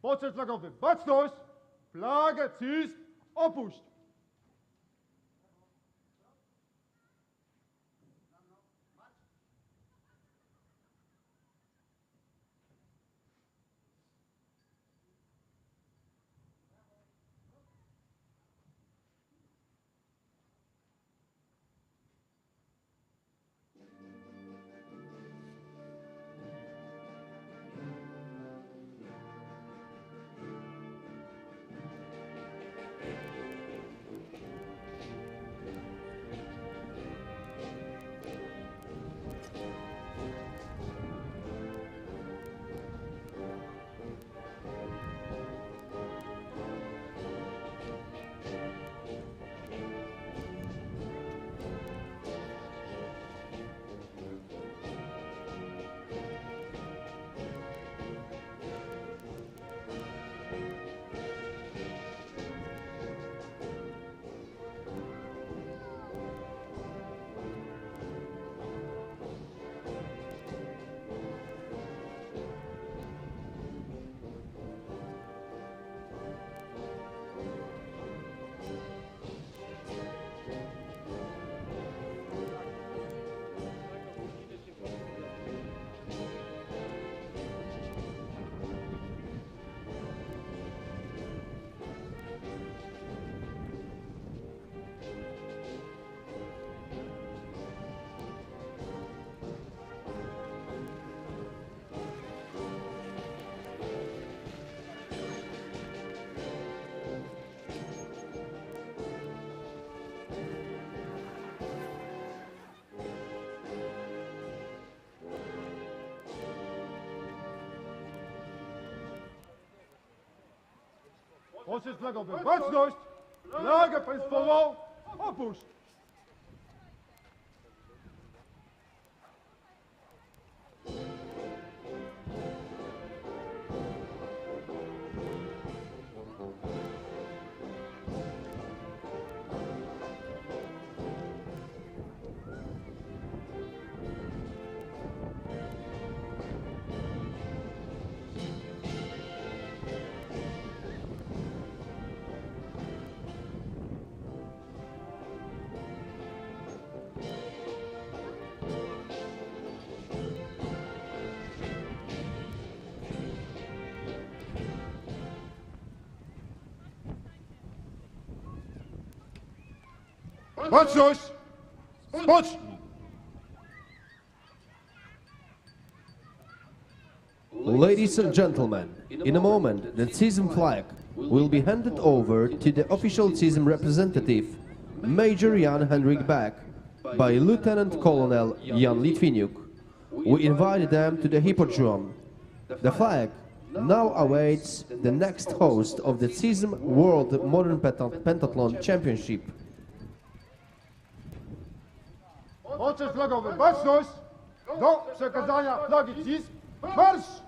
Speaker 2: Poczet flagowy. Baczność! Flagę CISM opuść! Poczet flagowy. Baczność! Flagę państwową opuść! Baczność! Spocznij!
Speaker 1: Ladies and gentlemen, in a moment the CISM flag will be handed over to the official CISM representative, Major Jan Henrik Beck, by Lieutenant Colonel Jan Litviniuk. We invited them to the Hippodrome. The flag now awaits the next host of the CISM World Modern Pentathlon Championship.
Speaker 2: Moczek flagowy, baczność! Do przekazania flagi CISM, marsz!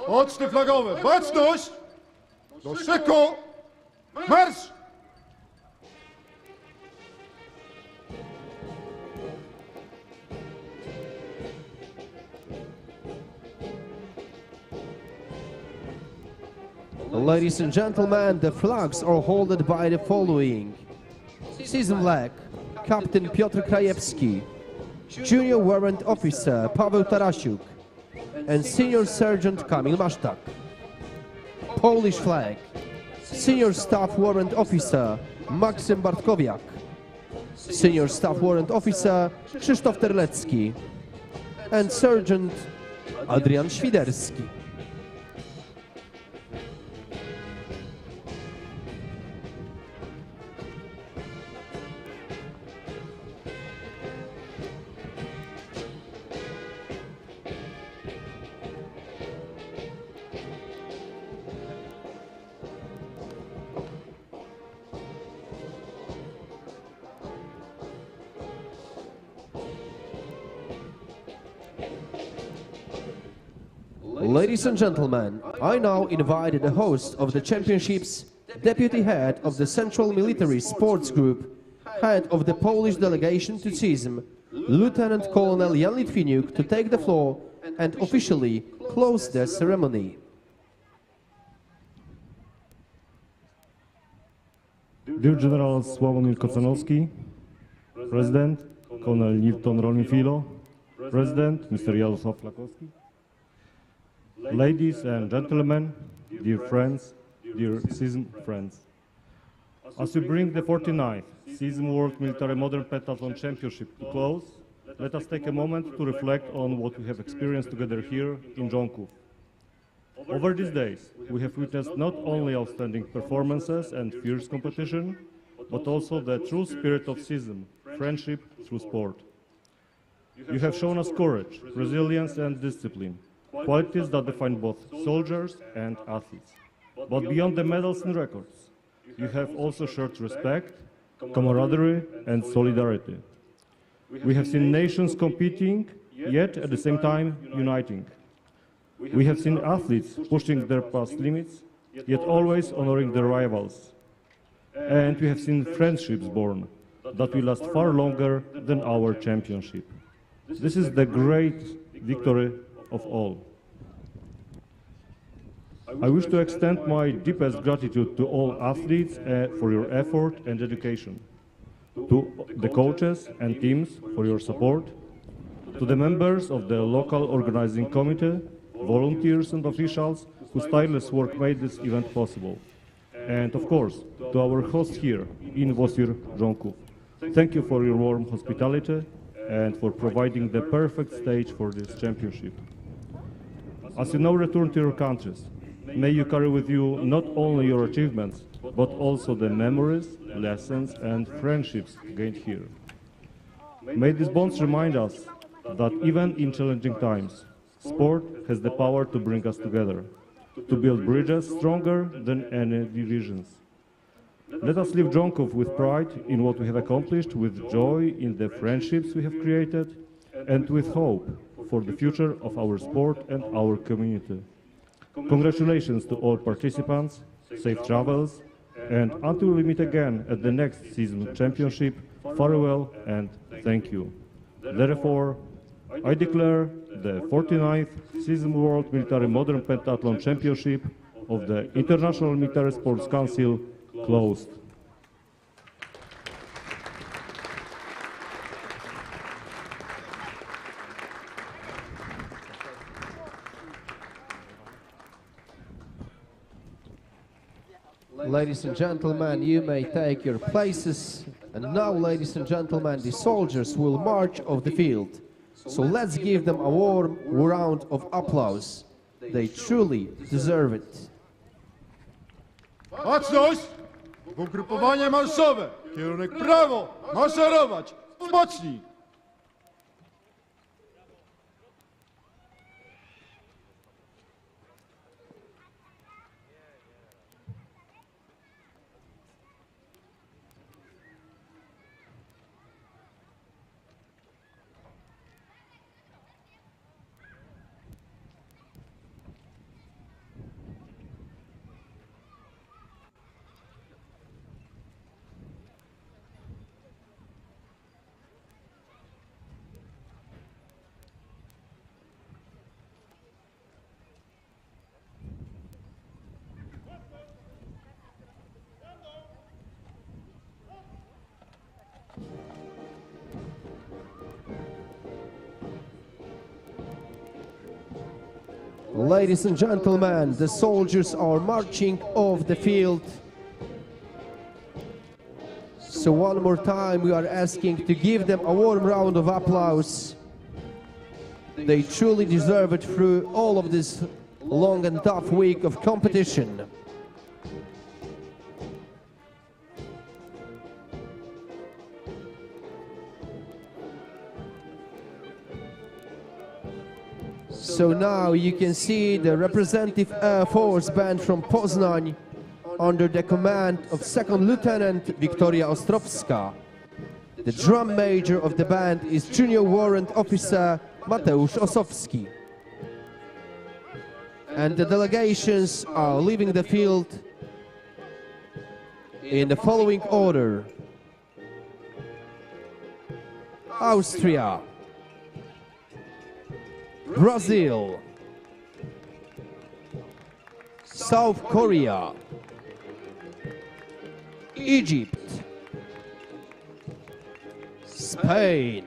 Speaker 2: Poczty flagowe, baczność! Do szyku, marsz!
Speaker 1: Ladies and gentlemen, the flags are held by the following: CISM flag, Captain Piotr Krajewski, Junior Warrant Officer Paweł Tarasiuk, and Senior Sergeant Kamil Masztak. Polish flag, Senior Staff Warrant Officer Maksym Bartkowiak, Senior Staff Warrant Officer Krzysztof Terlecki, and Sergeant Adrian Świderski. Ladies and gentlemen, I now invite the host of the championships, Deputy Head of the Central Military Sports Group, Head of the Polish Delegation to CISM, Lieutenant Colonel Jan Litviniuk, to take the floor and officially close the ceremony.
Speaker 5: Dear General Sławomir Kocanowski, President, Colonel Newton Rolnifilo, President, Mr. Jarosław Flakowski, ladies and gentlemen, dear friends, dear CISM friends. As we bring the 49th CISM World Military Modern Pentathlon Championship to close, let us take a moment to reflect on what we have experienced together here in Jonków. Over these days, we have witnessed not only outstanding performances and fierce competition, but also the true spirit of CISM, friendship through sport. You have shown us courage, resilience and discipline, qualities that define both soldiers and athletes. But beyond the medals and records, you have also shared respect, camaraderie and solidarity. We have seen nations competing, yet at the same time uniting. We have seen athletes pushing their past limits, yet always honoring their rivals. And we have seen friendships born that will last far longer than our championship. This is the great victory of all. I wish to extend my deepest gratitude to all athletes for your effort and dedication, to the coaches and teams for your support, to the members of the local organizing committee, volunteers and officials whose tireless work made this event possible, and of course to our host here in Wosir Jonków. Thank you for your warm hospitality and for providing the perfect stage for this championship. As you now return to your countries, may you carry with you not only your achievements, but also the memories, lessons and friendships gained here. May these bonds remind us that even in challenging times, sport has the power to bring us together, to build bridges stronger than any divisions. Let us leave Jonków with pride in what we have accomplished, with joy in the friendships we have created, and with hope for the future of our sport and our community. Congratulations to all participants, safe travels, and until we meet again at the next CISM championship, farewell and thank you. Therefore, I declare the 49th CISM World Military Modern Pentathlon Championship of the International Military Sports Council closed.
Speaker 1: Ladies and gentlemen, you may take your places. And now, ladies and gentlemen, the soldiers will march off the field. So let's give them a warm round of applause. They truly deserve it.
Speaker 2: Baczność! Ugrupowanie marszowe! Kierunek prawo! Maszerować! Spocznij!
Speaker 1: Ladies and gentlemen, the soldiers are marching off the field. So one more time we are asking to give them a warm round of applause. They truly deserve it through all of this long and tough week of competition. So now you can see the representative Air Force band from Poznań under the command of 2nd Lieutenant Wiktoria Ostrowska. The drum major of the band is Junior Warrant Officer Mateusz Osowski. And the delegations are leaving the field in the following order: Austria, Brazil, South Korea, Egypt, Spain,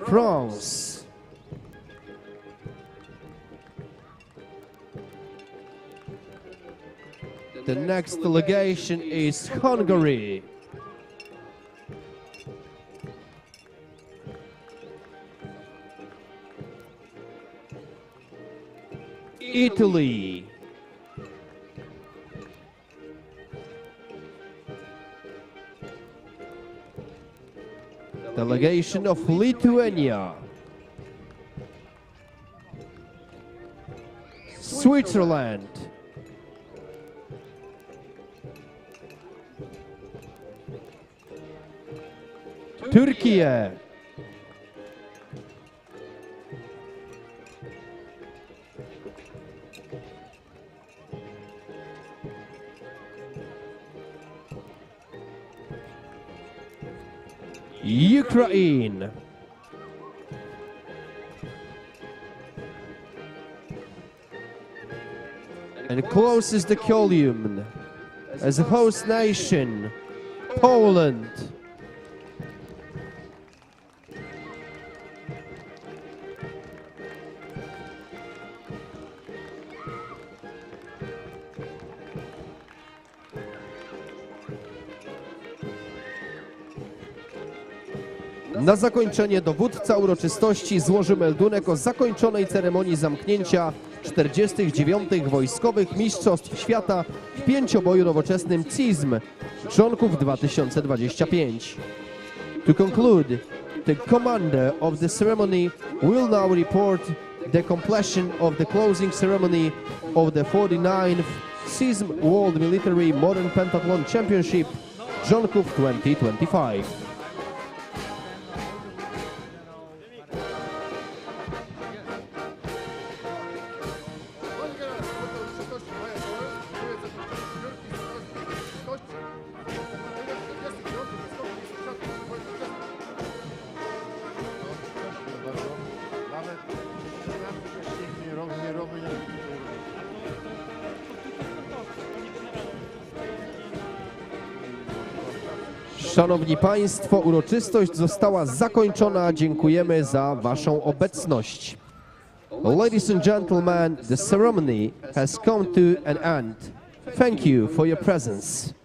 Speaker 1: France, the next delegation is Hungary, Italy, delegation of Lithuania, Switzerland, Turkey, Ukraine, and closes the column as a host nation, Poland. Na zakończenie dowódca uroczystości złoży meldunek o zakończonej ceremonii zamknięcia 49. Wojskowych Mistrzostw Świata w pięcioboju nowoczesnym CISM członków 2025. To conclude, the commander of the ceremony will now report the completion of the closing ceremony of the 49th CISM World Military Modern Pentathlon Championship, Jonków 2025. Szanowni Państwo, uroczystość została zakończona. Dziękujemy za Waszą obecność. Ladies and gentlemen, the ceremony has come to an end. Thank you for your presence.